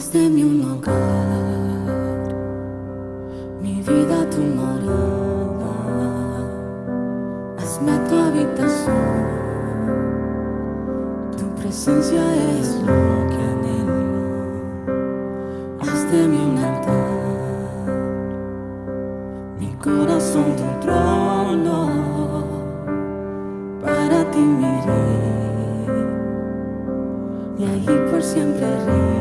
Haz de mí un hogar, mi vida tu morada. Hazme tu habitación, tu presencia es lo que anhelo. Haz de mí un altar, mi corazón tu trono. Para ti miré y allí por siempre reinarás.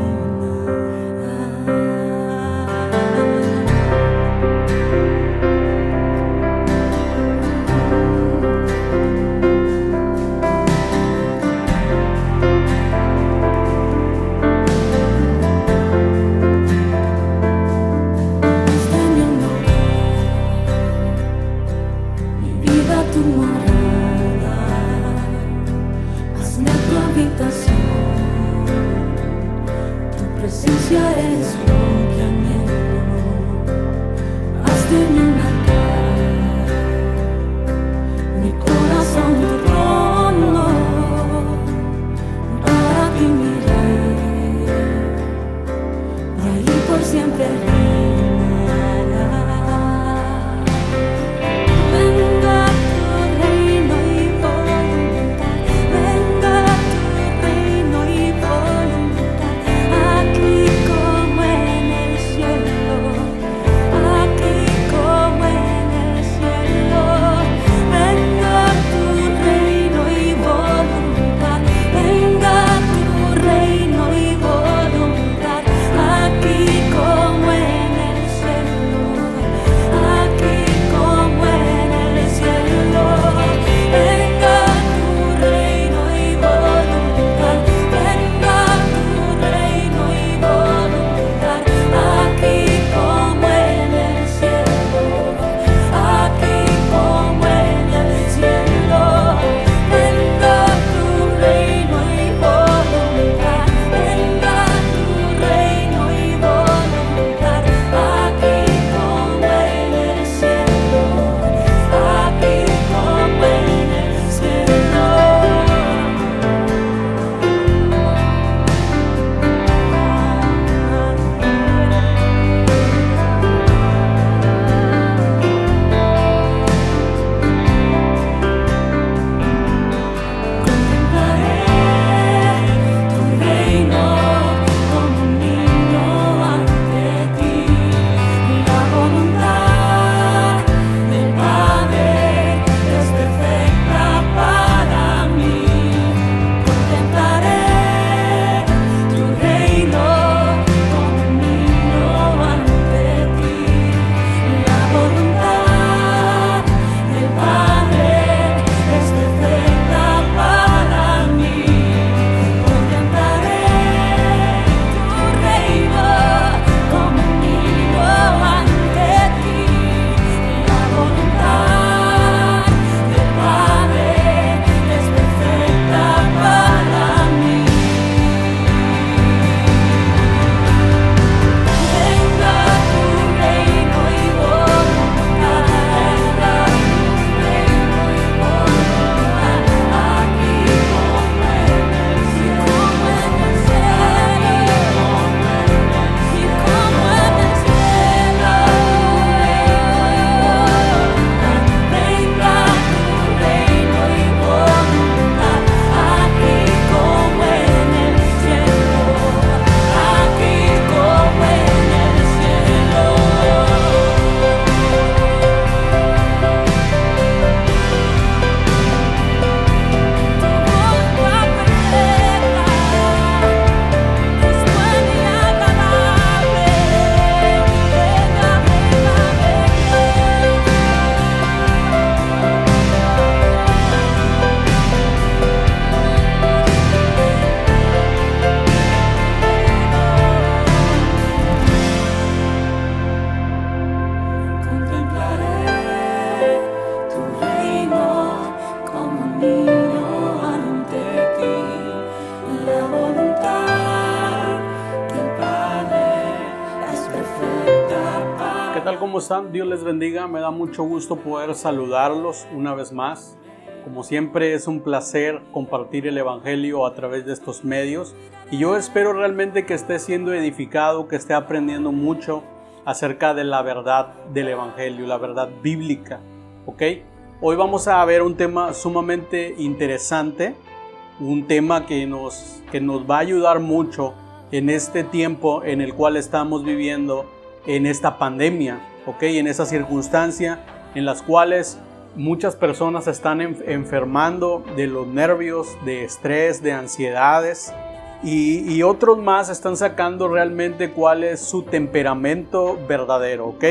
Tu presencia es lo que anhelo. Haz de mí un altar, mi corazón tu trono. Para ti miré y allí por siempre reinarás. Venga tu reino y voluntad, venga tu reino y voluntad, aquí como en el cielo, aquí como en el cielo. Venga tu reino y voluntad, venga tu reino y voluntad, aquí como en el cielo, aquí como en el cielo. Venga tu reino y voluntad, venga tu reino y voluntad, aquí como en el cielo, aquí como en el cielo. Venga tu reino y voluntad, venga tu reino y voluntad, aquí como en el cielo, aquí como en el cielo. Contemplaré tu reino como un niño ante ti. La voluntad del Padre es perfecta para mí. Contemplaré tu reino como un niño ante ti. La voluntad del Padre es perfecta para mí. Contemplaré tu reino como un niño ante ti. La voluntad del Padre es perfecta para mí. Venga tu reino y voluntad, venga tu reino y voluntad, aquí como en el cielo, y como en el cielo. Venga tu reino y voluntad, aquí como en el cielo, aquí como en el cielo. Tu voluntad perfecta es buena y agradable. Venga, venga, Contemplaré tu reino como un niño ante ti. La voluntad del Padre es perfecta para ¿Qué tal? ¿Cómo están? Dios les bendiga. Me da mucho gusto poder saludarlos una vez más. Como siempre es un placer compartir el Evangelio a través de estos medios y yo espero realmente que esté siendo edificado, que esté aprendiendo mucho acerca de la verdad del Evangelio, la verdad bíblica, ¿ok? Hoy vamos a ver un tema sumamente interesante, un tema que nos va a ayudar mucho en este tiempo en el cual estamos viviendo en esta pandemia, ¿ok? En esa circunstancia en las cuales muchas personas están enfermando de los nervios, de estrés, de ansiedades y otros más están sacando realmente cuál es su temperamento verdadero, ¿ok?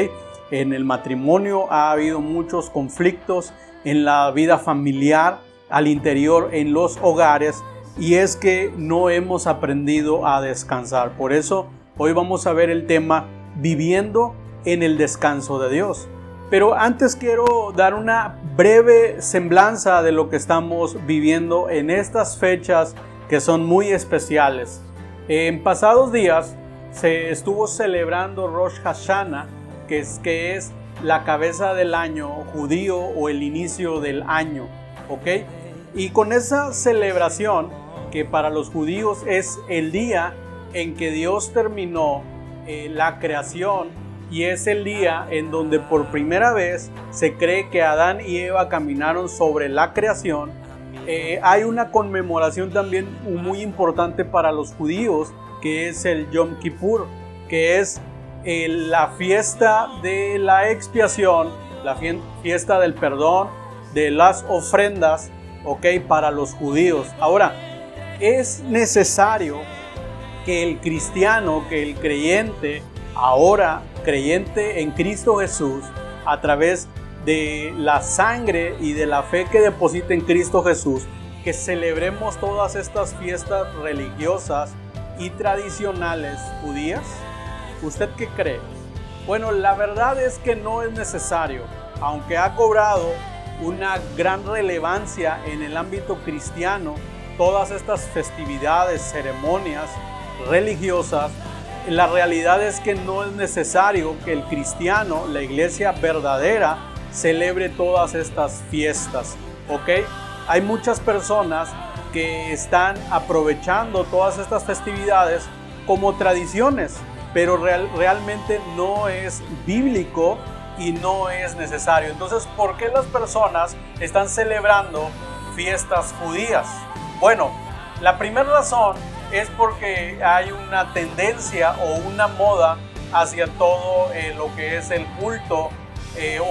En el matrimonio ha habido muchos conflictos, en la vida familiar, al interior, en los hogares, y es que no hemos aprendido a descansar. Por eso hoy vamos a ver el tema viviendo en el descanso de Dios. Pero antes quiero dar una breve semblanza de lo que estamos viviendo en estas fechas que son muy especiales. En pasados días se estuvo celebrando Rosh Hashanah, que es la cabeza del año judío o el inicio del año, ¿ok? Y con esa celebración, que para los judíos es el día en que Dios terminó la creación, y es el día en donde por primera vez se cree que Adán y Eva caminaron sobre la creación, hay una conmemoración también muy importante para los judíos, que es el Yom Kippur, que es la fiesta de la expiación, la fiesta del perdón, de las ofrendas, ¿ok? Para los judíos. Ahora, es necesario que el cristiano, que el creyente, ahora creyente en Cristo Jesús, a través de la sangre y de la fe que deposita en Cristo Jesús, que celebremos todas estas fiestas religiosas y tradicionales judías. ¿Usted qué cree? Bueno, la verdad es que no es necesario, aunque ha cobrado una gran relevancia en el ámbito cristiano, todas estas festividades, ceremonias religiosas. La realidad es que no es necesario que el cristiano, la iglesia verdadera, celebre todas estas fiestas, ¿ok? Hay muchas personas que están aprovechando todas estas festividades como tradiciones, pero realmente no es bíblico y no es necesario. Entonces, ¿por qué las personas están celebrando fiestas judías? Bueno, la primera razón es porque hay una tendencia o una moda hacia todo lo que es el culto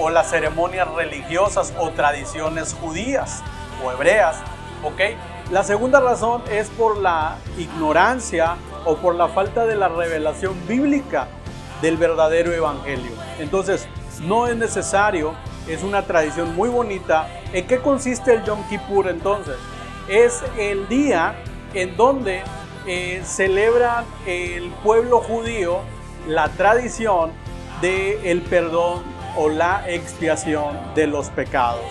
o las ceremonias religiosas o tradiciones judías o hebreas, ¿ok? La segunda razón es por la ignorancia o por la falta de la revelación bíblica del verdadero evangelio. Entonces, no es necesario, es una tradición muy bonita. ¿En qué consiste el Yom Kippur entonces? Es el día en donde celebra el pueblo judío la tradición del perdón o la expiación de los pecados.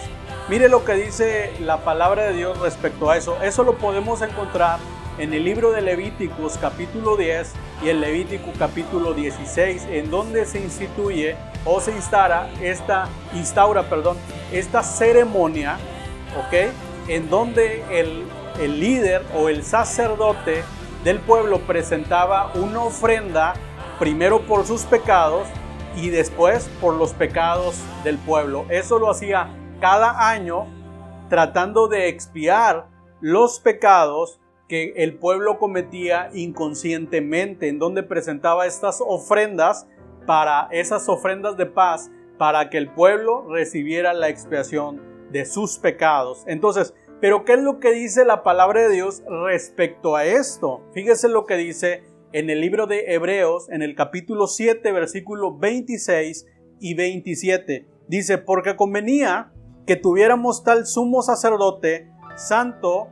Mire lo que dice la palabra de Dios respecto a eso. Eso lo podemos encontrar en el libro de Levíticos capítulo 10 y el Levítico capítulo 16, en donde se instituye o se instaura esta ceremonia, ¿ok? En donde el líder o el sacerdote del pueblo presentaba una ofrenda primero por sus pecados y después por los pecados del pueblo. Eso lo hacía cada año, tratando de expiar los pecados que el pueblo cometía inconscientemente, en donde presentaba estas ofrendas, para esas ofrendas de paz, para que el pueblo recibiera la expiación de sus pecados. Entonces, ¿pero qué es lo que dice la palabra de Dios respecto a esto? Fíjese lo que dice en el libro de Hebreos, en el capítulo 7, versículos 26 y 27. Dice, porque convenía que tuviéramos tal sumo sacerdote, santo,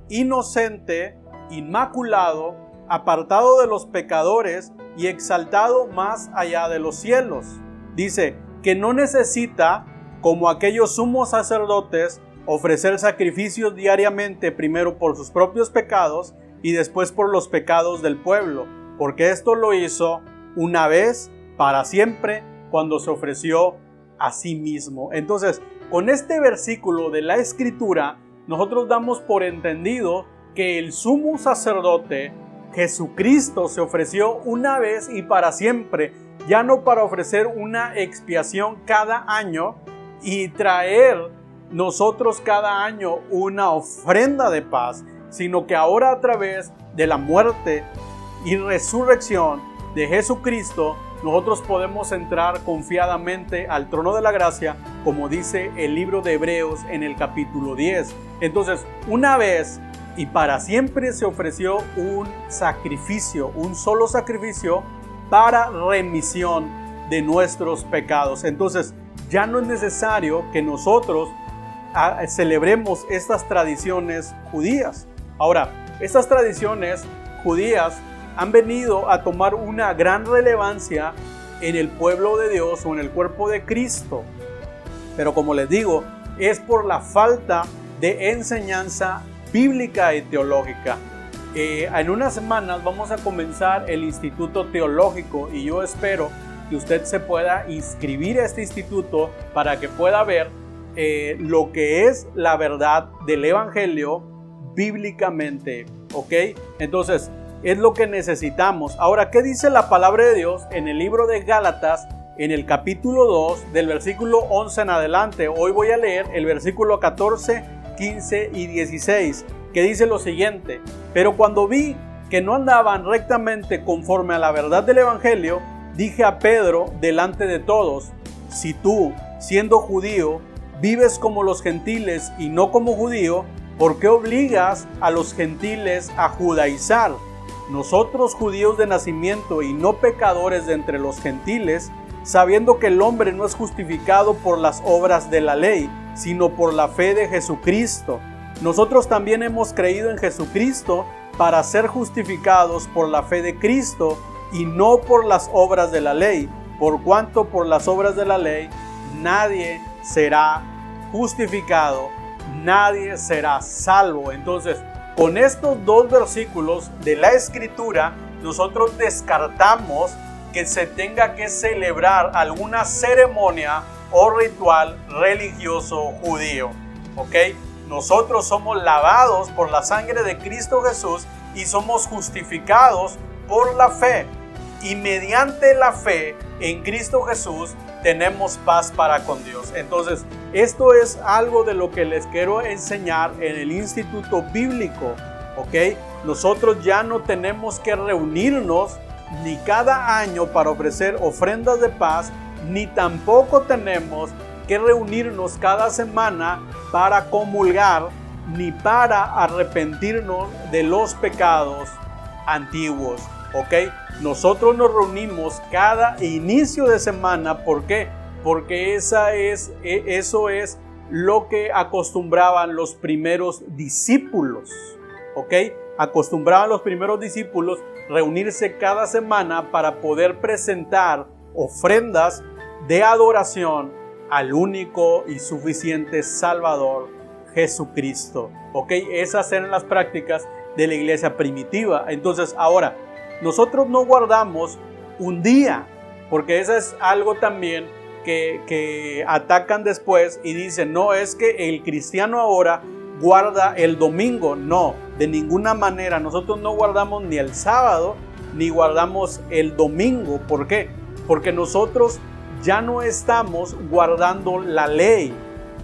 inocente, inmaculado, apartado de los pecadores y exaltado más allá de los cielos. Dice que no necesita, como aquellos sumos sacerdotes, ofrecer sacrificios diariamente, primero por sus propios pecados y después por los pecados del pueblo, porque esto lo hizo una vez para siempre cuando se ofreció a sí mismo. Entonces, con este versículo de la Escritura, nosotros damos por entendido que el sumo sacerdote, Jesucristo, se ofreció una vez y para siempre, ya no para ofrecer una expiación cada año y traer nosotros cada año una ofrenda de paz, sino que ahora a través de la muerte y resurrección de Jesucristo, nosotros podemos entrar confiadamente al trono de la gracia, como dice el libro de Hebreos en el capítulo 10. Entonces, una vez y para siempre se ofreció un sacrificio, un solo sacrificio para remisión de nuestros pecados. Entonces, ya no es necesario que nosotros celebremos estas tradiciones judías. Ahora, estas tradiciones judías han venido a tomar una gran relevancia en el pueblo de Dios o en el cuerpo de Cristo. Pero como les digo, es por la falta de enseñanza bíblica y teológica. En unas semanas vamos a comenzar el Instituto Teológico y yo espero que usted se pueda inscribir a este instituto para que pueda ver lo que es la verdad del Evangelio bíblicamente, ¿ok? Entonces, es lo que necesitamos. Ahora, ¿qué dice la palabra de Dios en el libro de Gálatas, en el capítulo 2, del versículo 11 en adelante? Hoy voy a leer el versículo 14, 15 y 16, que dice lo siguiente: pero cuando vi que no andaban rectamente conforme a la verdad del Evangelio, dije a Pedro delante de todos: si tú, siendo judío, vives como los gentiles y no como judío, ¿por qué obligas a los gentiles a judaizar? Nosotros, judíos de nacimiento y no pecadores de entre los gentiles, sabiendo que el hombre no es justificado por las obras de la ley, sino por la fe de Jesucristo. Nosotros también hemos creído en Jesucristo para ser justificados por la fe de Cristo y no por las obras de la ley, por cuanto por las obras de la ley nadie será justificado, nadie será salvo. Entonces, con estos dos versículos de la Escritura, nosotros descartamos que se tenga que celebrar alguna ceremonia o ritual religioso judío, ¿ok? Nosotros somos lavados por la sangre de Cristo Jesús y somos justificados por la fe. Y mediante la fe en Cristo Jesús tenemos paz para con Dios. Entonces, esto es algo de lo que les quiero enseñar en el Instituto Bíblico, ¿ok? Nosotros ya no tenemos que reunirnos ni cada año para ofrecer ofrendas de paz, ni tampoco tenemos que reunirnos cada semana para comulgar, ni para arrepentirnos de los pecados antiguos, ¿ok? Nosotros nos reunimos cada inicio de semana. ¿Por qué? Porque eso es lo que acostumbraban los primeros discípulos, ¿ok? Acostumbraban los primeros discípulos reunirse cada semana para poder presentar ofrendas de adoración al único y suficiente Salvador, Jesucristo, ¿ok? Esas eran las prácticas de la iglesia primitiva. Entonces, ahora, nosotros no guardamos un día, porque eso es algo también que atacan después y dicen: no, es que el cristiano ahora guarda el domingo. No, de ninguna manera. Nosotros no guardamos ni el sábado ni guardamos el domingo. ¿Por qué? Porque nosotros ya no estamos guardando la ley,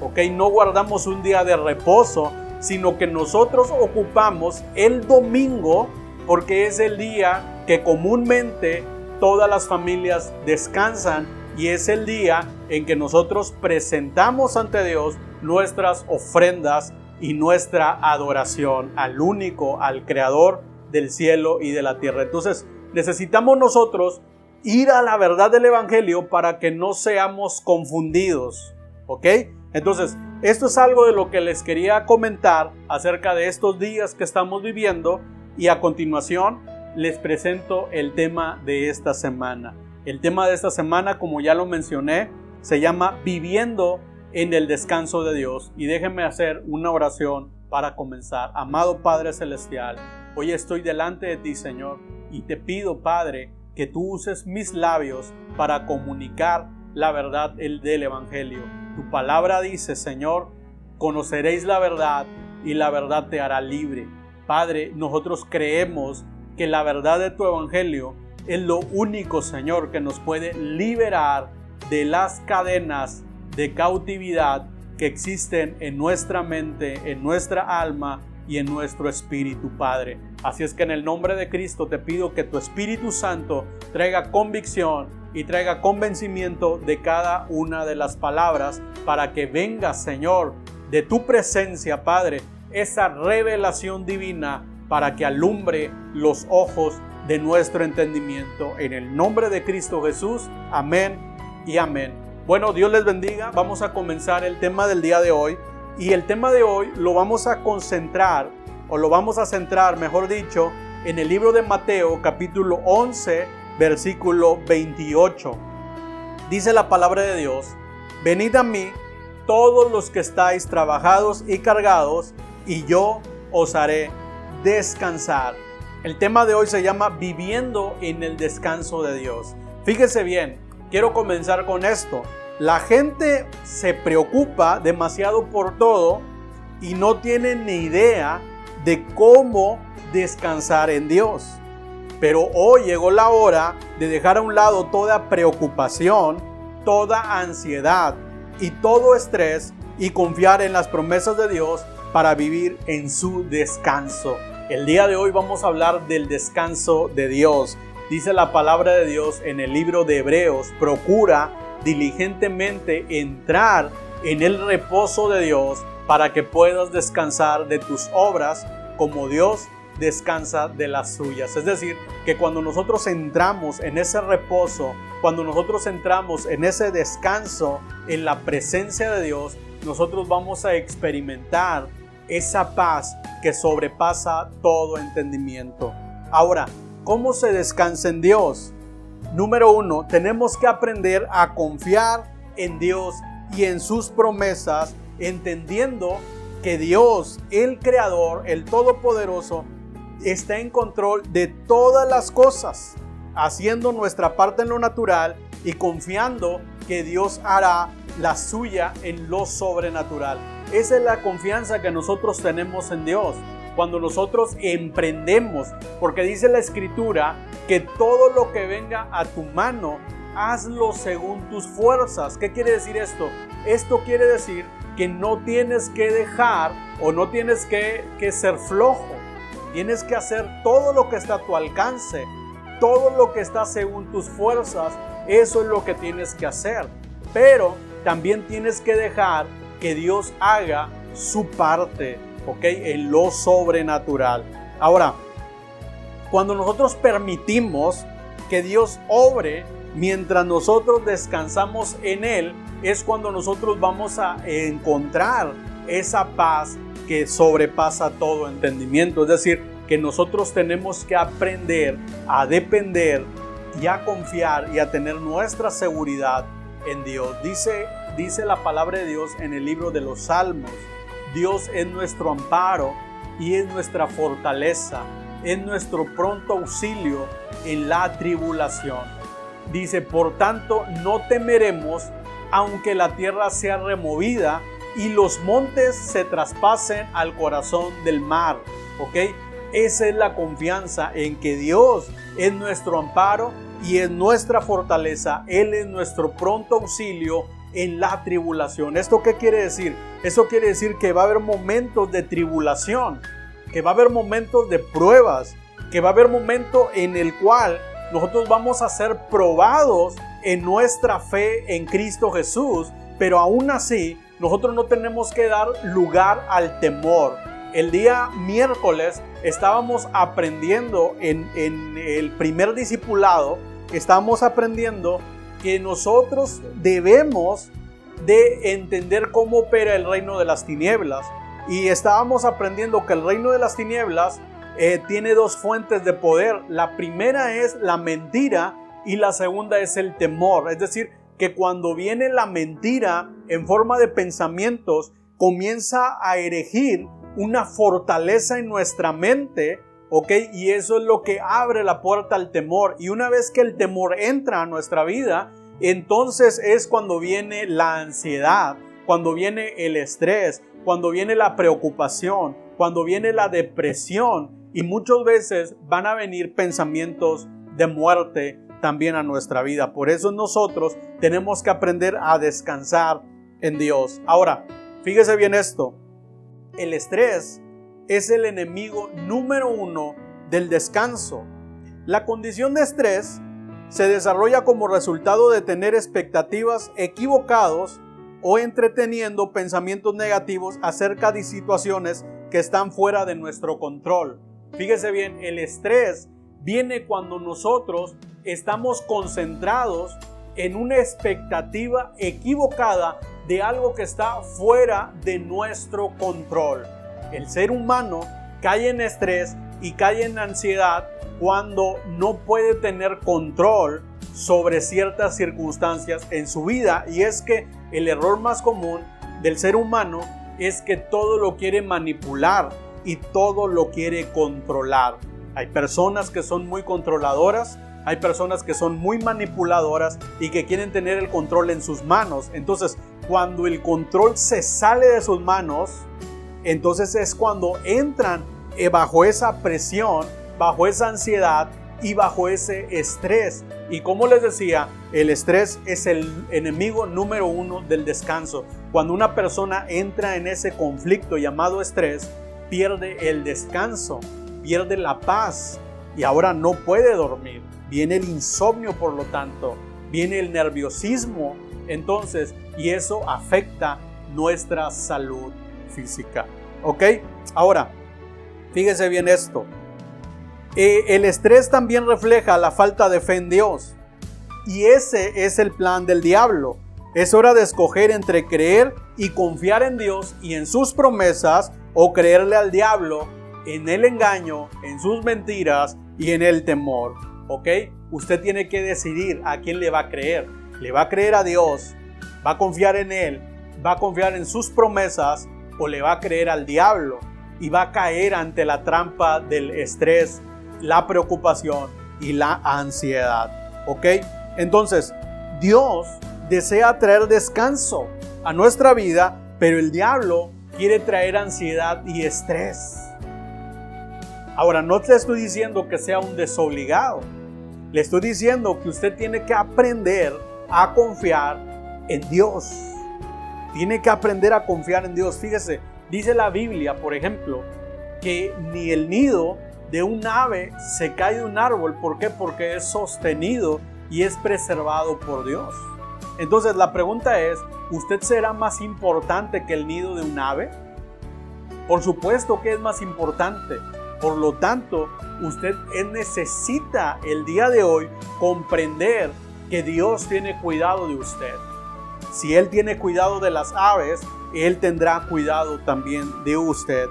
¿ok? No guardamos un día de reposo, sino que nosotros ocupamos el domingo porque es el día que comúnmente todas las familias descansan y es el día en que nosotros presentamos ante Dios nuestras ofrendas y nuestra adoración al único, al Creador del cielo y de la tierra. Entonces, necesitamos nosotros ir a la verdad del Evangelio para que no seamos confundidos, ¿ok? Entonces, esto es algo de lo que les quería comentar acerca de estos días que estamos viviendo, y a continuación les presento el tema de esta semana. El tema de esta semana, como ya lo mencioné, se llama Viviendo en el descanso de Dios. Y déjenme hacer una oración para comenzar. Amado Padre Celestial, hoy estoy delante de ti, Señor, y te pido, Padre, que tú uses mis labios para comunicar la verdad del Evangelio. Tu palabra dice, Señor, conoceréis la verdad y la verdad te hará libre. Padre, nosotros creemos que la verdad de tu evangelio es lo único, Señor, que nos puede liberar de las cadenas de cautividad que existen en nuestra mente, en nuestra alma y en nuestro espíritu, Padre. Así es que en el nombre de Cristo te pido que tu Espíritu Santo traiga convicción y traiga convencimiento de cada una de las palabras para que venga, Señor, de tu presencia, Padre, esa revelación divina para que alumbre los ojos de nuestro entendimiento. En el nombre de Cristo Jesús, amén y amén. Bueno, Dios les bendiga. Vamos a comenzar el tema del día de hoy. Y el tema de hoy lo vamos a concentrar, o lo vamos a centrar, mejor dicho, en el libro de Mateo, capítulo 11, versículo 28. Dice la palabra de Dios: venid a mí todos los que estáis trabajados y cargados, y yo os haré descansar. El tema de hoy se llama Viviendo en el descanso de Dios. Fíjese bien, quiero comenzar con esto. La gente se preocupa demasiado por todo y no tiene ni idea de cómo descansar en Dios. Pero hoy llegó la hora de dejar a un lado toda preocupación, toda ansiedad y todo estrés y confiar en las promesas de Dios para vivir en su descanso. El día de hoy vamos a hablar del descanso de Dios. Dice la palabra de Dios en el libro de Hebreos: procura diligentemente entrar en el reposo de Dios para que puedas descansar de tus obras como Dios descansa de las suyas. Es decir, que cuando nosotros entramos en ese reposo, cuando nosotros entramos en ese descanso, en la presencia de Dios, nosotros vamos a experimentar esa paz que sobrepasa todo entendimiento. Ahora, ¿cómo se descansa en Dios? Número 1, tenemos que aprender a confiar en Dios y en sus promesas, entendiendo que Dios, el Creador, el Todopoderoso, está en control de todas las cosas, haciendo nuestra parte en lo natural y confiando que Dios hará la suya en lo sobrenatural. Esa es la confianza que nosotros tenemos en Dios cuando nosotros emprendemos, porque dice la Escritura que todo lo que venga a tu mano, hazlo según tus fuerzas. ¿Qué quiere decir esto? Esto quiere decir que no tienes que dejar o no tienes que ser flojo. Tienes que hacer todo lo que está a tu alcance, todo lo que está según tus fuerzas. Eso es lo que tienes que hacer. Pero también tienes que dejar que Dios haga su parte, ¿ok? En lo sobrenatural. Ahora, cuando nosotros permitimos que Dios obre mientras nosotros descansamos en Él, es cuando nosotros vamos a encontrar esa paz que sobrepasa todo entendimiento. Es decir, que nosotros tenemos que aprender a depender y a confiar y a tener nuestra seguridad en Dios. Dice la palabra de Dios en el libro de los Salmos: Dios es nuestro amparo y es nuestra fortaleza, es nuestro pronto auxilio en la tribulación. Dice: por tanto, no temeremos, aunque la tierra sea removida y los montes se traspasen al corazón del mar. ¿Ok? Esa es la confianza en que Dios es nuestro amparo y es nuestra fortaleza. Él es nuestro pronto auxilio en la tribulación. ¿Esto qué quiere decir? Eso quiere decir que va a haber momentos de tribulación, que va a haber momentos de pruebas, que va a haber momentos en el cual nosotros vamos a ser probados en nuestra fe en Cristo Jesús, pero aún así nosotros no tenemos que dar lugar al temor. El día miércoles estábamos aprendiendo en el primer discipulado, estábamos aprendiendo que nosotros debemos de entender cómo opera el reino de las tinieblas. Y estábamos aprendiendo que el reino de las tinieblas tiene dos fuentes de poder. La primera es la mentira y la segunda es el temor. Es decir, que cuando viene la mentira en forma de pensamientos, comienza a erigir una fortaleza en nuestra mente, ¿ok? Y eso es lo que abre la puerta al temor. Y una vez que el temor entra a nuestra vida, entonces es cuando viene la ansiedad, cuando viene el estrés, cuando viene la preocupación, cuando viene la depresión, y muchas veces van a venir pensamientos de muerte también a nuestra vida. Por eso nosotros tenemos que aprender a descansar en Dios. Ahora, fíjese bien esto. El estrés es el enemigo número 1 del descanso. La condición de estrés se desarrolla como resultado de tener expectativas equivocadas o entreteniendo pensamientos negativos acerca de situaciones que están fuera de nuestro control. Fíjese bien, el estrés viene cuando nosotros estamos concentrados en una expectativa equivocada de algo que está fuera de nuestro control. El ser humano cae en estrés y cae en ansiedad cuando no puede tener control sobre ciertas circunstancias en su vida. Y es que el error más común del ser humano es que todo lo quiere manipular y todo lo quiere controlar. Hay personas que son muy controladoras, hay personas que son muy manipuladoras y que quieren tener el control en sus manos. Entonces, cuando el control se sale de sus manos, entonces es cuando entran bajo esa presión, bajo esa ansiedad y bajo ese estrés. Y como les decía, el estrés es el enemigo número 1 del descanso. Cuando una persona entra en ese conflicto llamado estrés, pierde el descanso, pierde la paz y ahora no puede dormir. Viene el insomnio, por lo tanto, viene el nerviosismo, entonces, y eso afecta nuestra salud física. ¿Ok? Ahora, fíjese bien esto. El estrés también refleja la falta de fe en Dios. Y ese es el plan del diablo. Es hora de escoger entre creer y confiar en Dios y en sus promesas, o creerle al diablo en el engaño, en sus mentiras y en el temor. ¿Ok? Usted tiene que decidir a quién le va a creer. ¿Le va a creer a Dios? ¿Va a confiar en Él? ¿Va a confiar en sus promesas? ¿O le va a creer al diablo? Y va a caer ante la trampa del estrés, la preocupación y la ansiedad. ¿Ok? Entonces, Dios desea traer descanso a nuestra vida, pero el diablo quiere traer ansiedad y estrés. Ahora, no te estoy diciendo que sea un desobligado. Le estoy diciendo que usted tiene que aprender a confiar en Dios. Tiene que aprender a confiar en Dios. Fíjese, dice la Biblia, por ejemplo, que ni el nido de un ave se cae de un árbol. ¿Por qué? Porque es sostenido y es preservado por Dios. Entonces la pregunta es, ¿usted será más importante que el nido de un ave? Por supuesto que es más importante. Por lo tanto, usted necesita el día de hoy comprender que Dios tiene cuidado de usted. Si Él tiene cuidado de las aves, Él tendrá cuidado también de usted.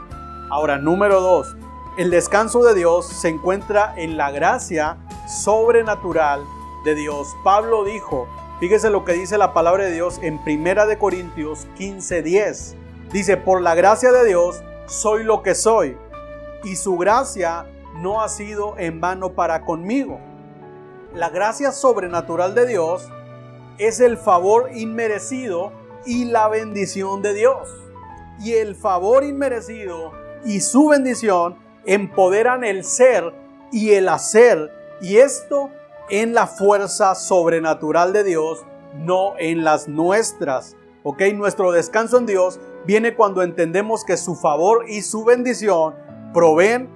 Ahora, número 2. El descanso de Dios se encuentra en la gracia sobrenatural de Dios. Pablo dijo, fíjese lo que dice la palabra de Dios en 1 Corintios 15:10. Dice, por la gracia de Dios soy lo que soy, y su gracia no ha sido en vano para conmigo. La gracia sobrenatural de Dios es el favor inmerecido y la bendición de Dios. Y el favor inmerecido y su bendición empoderan el ser y el hacer, y esto en la fuerza sobrenatural de Dios, no en las nuestras. ¿Ok? Nuestro descanso en Dios viene cuando entendemos que su favor y su bendición proveen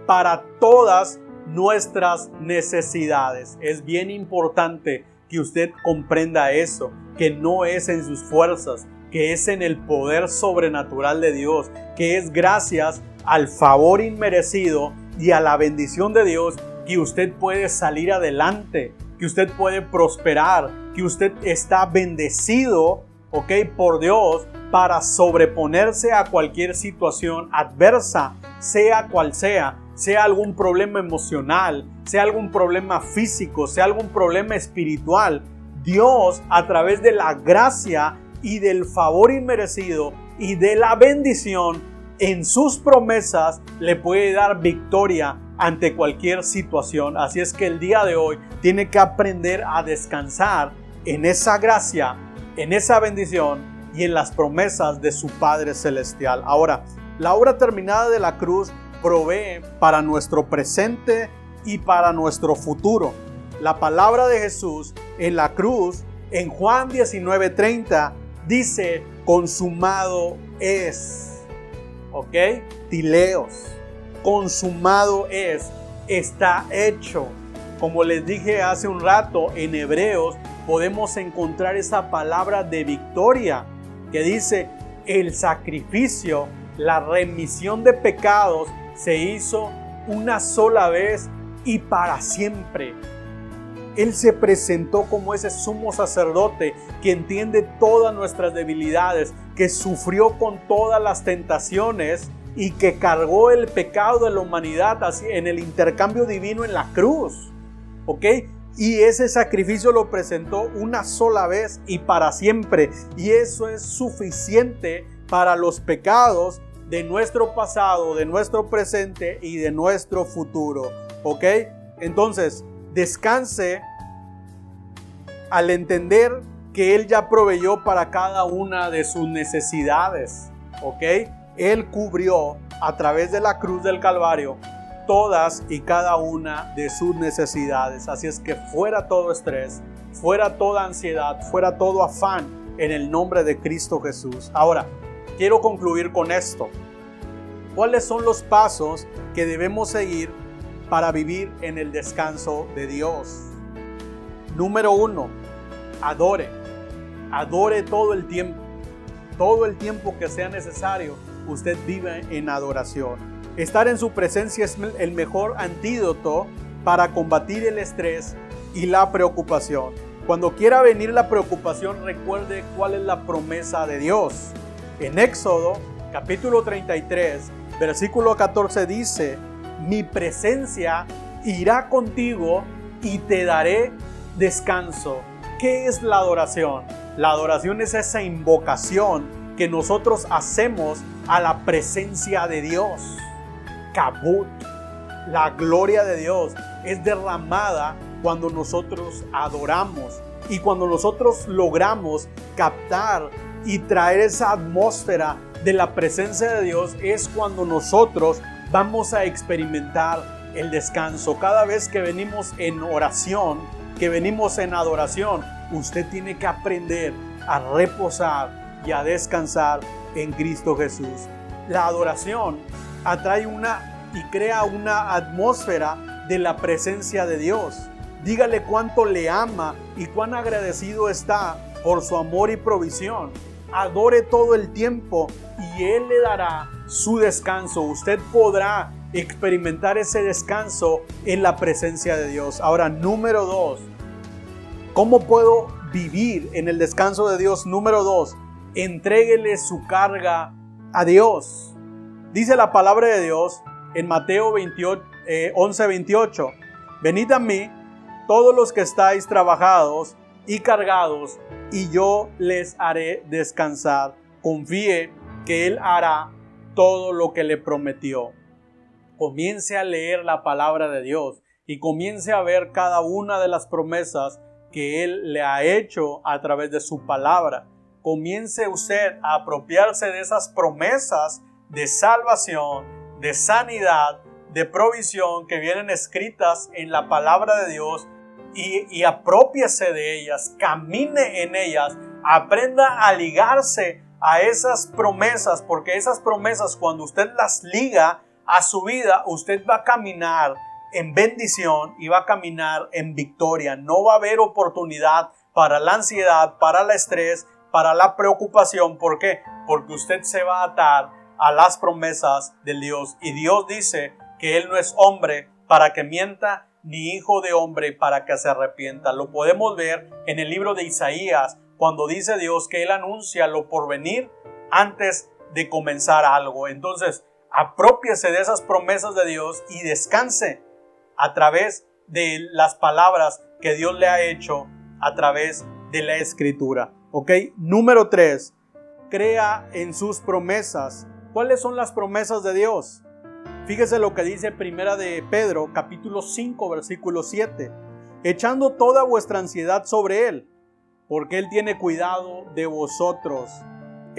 para todas nuestras necesidades. Es bien importante que usted comprenda eso, que no es en sus fuerzas, que es en el poder sobrenatural de Dios, que es gracias al favor inmerecido y a la bendición de Dios que usted puede salir adelante, que usted puede prosperar, que usted está bendecido, ¿ok?, por Dios para sobreponerse a cualquier situación adversa, sea cual sea algún problema emocional, sea algún problema físico, sea algún problema espiritual. Dios, a través de la gracia y del favor inmerecido y de la bendición en sus promesas, le puede dar victoria ante cualquier situación. Así es que el día de hoy tiene que aprender a descansar en esa gracia, en esa bendición y en las promesas de su Padre Celestial. Ahora, la obra terminada de la cruz provee para nuestro presente y para nuestro futuro. La palabra de Jesús en la cruz, en Juan 19:30, dice: consumado es. ¿Ok? Tileos. Consumado es. Está hecho. Como les dije hace un rato, en Hebreos podemos encontrar esa palabra de victoria que dice: el sacrificio, la remisión de pecados se hizo una sola vez y para siempre. Él se presentó como ese sumo sacerdote que entiende todas nuestras debilidades, que sufrió con todas las tentaciones y que cargó el pecado de la humanidad así en el intercambio divino en la cruz. ¿Ok? Y ese sacrificio lo presentó una sola vez y para siempre. Y eso es suficiente para los pecados de nuestro pasado, de nuestro presente y de nuestro futuro. ¿Ok? Entonces, descanse al entender que Él ya proveyó para cada una de sus necesidades. ¿Ok? Él cubrió a través de la cruz del Calvario todas y cada una de sus necesidades. Así es que fuera todo estrés, fuera toda ansiedad, fuera todo afán en el nombre de Cristo Jesús. Ahora, quiero concluir con esto. ¿Cuáles son los pasos que debemos seguir para vivir en el descanso de Dios? Número 1, adore. Adore todo el tiempo. Todo el tiempo que sea necesario, usted vive en adoración. Estar en su presencia es el mejor antídoto para combatir el estrés y la preocupación. Cuando quiera venir la preocupación, recuerde cuál es la promesa de Dios. En Éxodo, capítulo 33, versículo 14 dice: mi presencia irá contigo y te daré descanso. ¿Qué es la adoración? La adoración es esa invocación que nosotros hacemos a la presencia de Dios. Kabut, la gloria de Dios es derramada cuando nosotros adoramos y cuando nosotros logramos captar y traer esa atmósfera de la presencia de Dios, es cuando nosotros vamos a experimentar el descanso. Cada vez que venimos en oración, que venimos en adoración, usted tiene que aprender a reposar y a descansar en Cristo Jesús. La adoración atrae y crea una atmósfera de la presencia de Dios. Dígale cuánto le ama y cuán agradecido está por su amor y provisión. Adore todo el tiempo y Él le dará su descanso. Usted podrá experimentar ese descanso en la presencia de Dios. Ahora, número 2, ¿cómo puedo vivir en el descanso de Dios? Número 2, entréguele su carga a Dios. Dice la palabra de Dios en Mateo 11:28: venid a mí todos los que estáis trabajados y cargados, y yo les haré descansar. Confíe que Él hará todo lo que le prometió. Comience a leer la palabra de Dios y comience a ver cada una de las promesas que Él le ha hecho a través de su palabra. Comience usted a apropiarse de esas promesas de salvación, de sanidad, de provisión que vienen escritas en la palabra de Dios y aprópiese de ellas, camine en ellas, aprenda a ligarse a esas promesas, porque esas promesas, cuando usted las liga a su vida, usted va a caminar en bendición y va a caminar en victoria. No va a haber oportunidad para la ansiedad, para el estrés, para la preocupación. ¿Por qué? Porque usted se va a atar a las promesas del Dios. Y Dios dice que Él no es hombre para que mienta, ni hijo de hombre para que se arrepienta. Lo podemos ver en el libro de Isaías, cuando dice Dios que Él anuncia lo por venir antes de comenzar algo. Entonces, aprópiese de esas promesas de Dios y descanse a través de las palabras que Dios le ha hecho a través de la Escritura. ¿Ok? Número 3, crea en sus promesas. ¿Cuáles son las promesas de Dios? Fíjese lo que dice Primera de Pedro, capítulo 5, versículo 7. Echando toda vuestra ansiedad sobre Él, porque Él tiene cuidado de vosotros.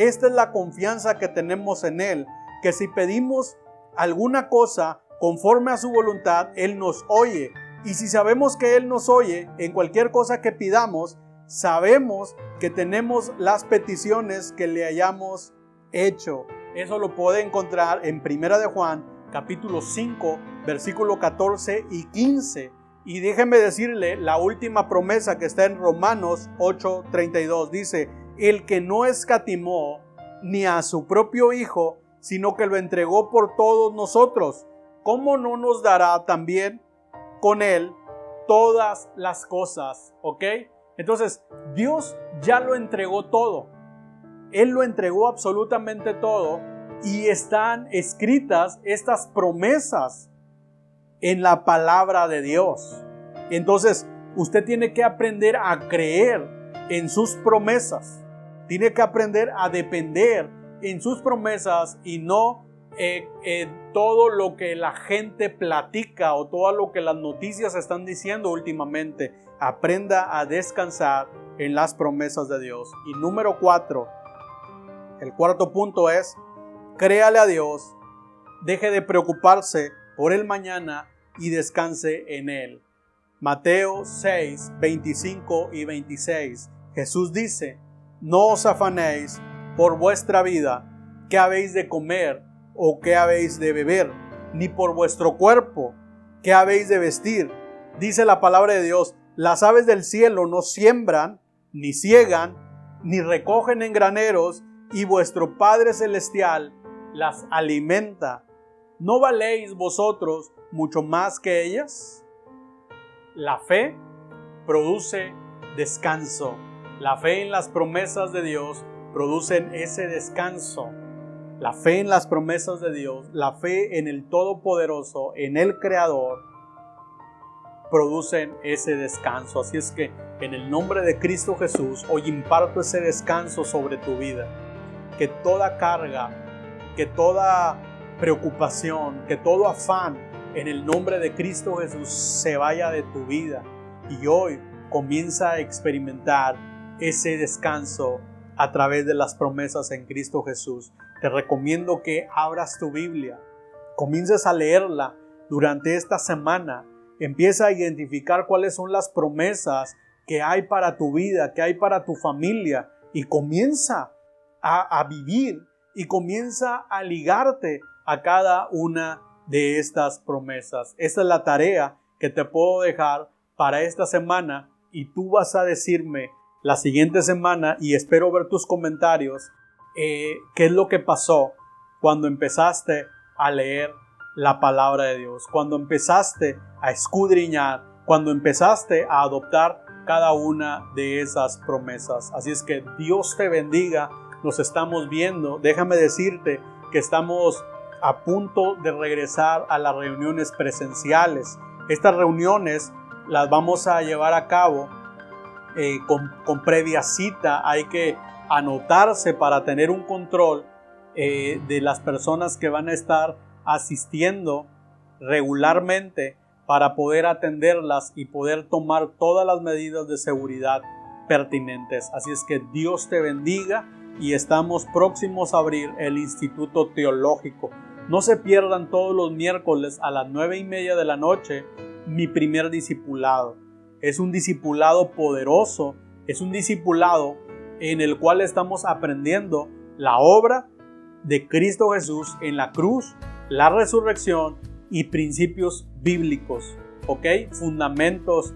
Esta es la confianza que tenemos en Él, que si pedimos alguna cosa conforme a su voluntad, Él nos oye. Y si sabemos que Él nos oye en cualquier cosa que pidamos, sabemos que tenemos las peticiones que le hayamos hecho. Eso lo puede encontrar en 1 de Juan, capítulo 5, versículo 14 y 15. Y déjeme decirle la última promesa que está en Romanos 8:32. Dice, el que no escatimó ni a su propio Hijo, sino que lo entregó por todos nosotros, ¿cómo no nos dará también con Él todas las cosas? ¿Ok? Entonces, Dios ya lo entregó todo. Él lo entregó absolutamente todo y están escritas estas promesas en la palabra de Dios. Entonces, usted tiene que aprender a creer en sus promesas. Tiene que aprender a depender en sus promesas y no en todo lo que la gente platica o todo lo que las noticias están diciendo últimamente. Aprenda a descansar en las promesas de Dios. Y número 4, el cuarto punto es, créale a Dios, deje de preocuparse por el mañana y descanse en Él. Mateo 6, 25 y 26. Jesús dice, no os afanéis por vuestra vida, qué habéis de comer o qué habéis de beber, ni por vuestro cuerpo, qué habéis de vestir. Dice la palabra de Dios, las aves del cielo no siembran, ni ciegan, ni recogen en graneros, y vuestro Padre Celestial las alimenta. ¿No valéis vosotros mucho más que ellas? La fe produce descanso. La fe en las promesas de Dios producen ese descanso. La fe en las promesas de Dios, la fe en el Todopoderoso, en el Creador, producen ese descanso. Así es que en el nombre de Cristo Jesús, hoy imparto ese descanso sobre tu vida. Que toda carga, que toda preocupación, que todo afán, en el nombre de Cristo Jesús se vaya de tu vida. Y hoy comienza a experimentar ese descanso a través de las promesas en Cristo Jesús. Te recomiendo que abras tu Biblia, comiences a leerla durante esta semana. Empieza a identificar cuáles son las promesas que hay para tu vida, que hay para tu familia, y comienza a vivir y comienza a ligarte a cada una de estas promesas. Esta es la tarea que te puedo dejar para esta semana, y tú vas a decirme la siguiente semana, y espero ver tus comentarios, qué es lo que pasó cuando empezaste a leer la palabra de Dios, cuando empezaste a escudriñar, cuando empezaste a adoptar cada una de esas promesas. Así es que Dios te bendiga. Nos estamos viendo. Déjame decirte que estamos a punto de regresar a las reuniones presenciales. Estas reuniones las vamos a llevar a cabo con previa cita. Hay que anotarse para tener un control de las personas que van a estar asistiendo regularmente, para poder atenderlas y poder tomar todas las medidas de seguridad pertinentes. Así es que Dios te bendiga, y estamos próximos a abrir el Instituto Teológico. No se pierdan todos los miércoles a las 9:30 de la noche mi primer discipulado. Es un discipulado poderoso, es un discipulado en el cual estamos aprendiendo la obra de Cristo Jesús en la cruz, la resurrección y principios bíblicos, ¿ok? Fundamentos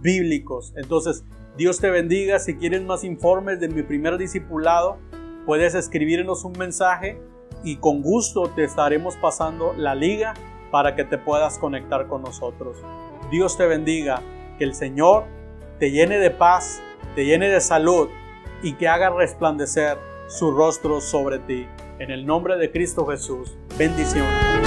bíblicos. Entonces, Dios te bendiga. Si quieres más informes de mi primer discipulado, puedes escribirnos un mensaje y con gusto te estaremos pasando la liga para que te puedas conectar con nosotros. Dios te bendiga. Que el Señor te llene de paz, te llene de salud y que haga resplandecer su rostro sobre ti. En el nombre de Cristo Jesús, bendiciones.